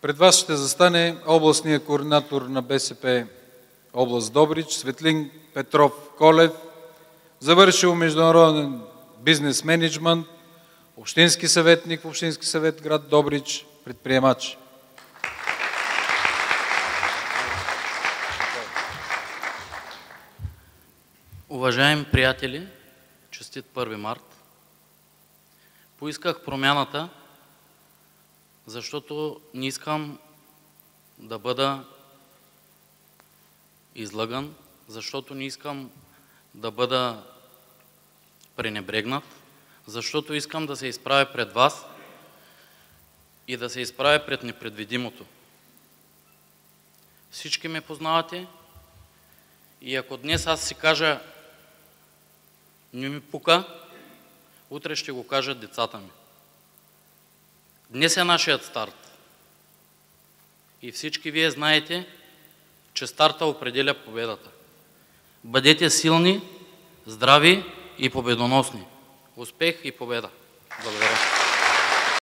Пред вас ще застане областният координатор на БСП област Добрич, Светлин Петров Колев, завършил международен бизнес мениджмънт, общински съветник в Общински съвет град Добрич, предприемач. Уважаеми приятели, честит 1 март! Поисках промяната, защото не искам да бъда излъган, защото не искам да бъда пренебрегнат, защото искам да се изправя пред вас и да се изправя пред непредвидимото. Всички ме познавате и ако днес аз си кажа не ми пука, утре ще го кажат децата ми. Днес е нашият старт. И всички вие знаете, че старта определя победата. Бъдете силни, здрави и победоносни. Успех и победа! Благодаря.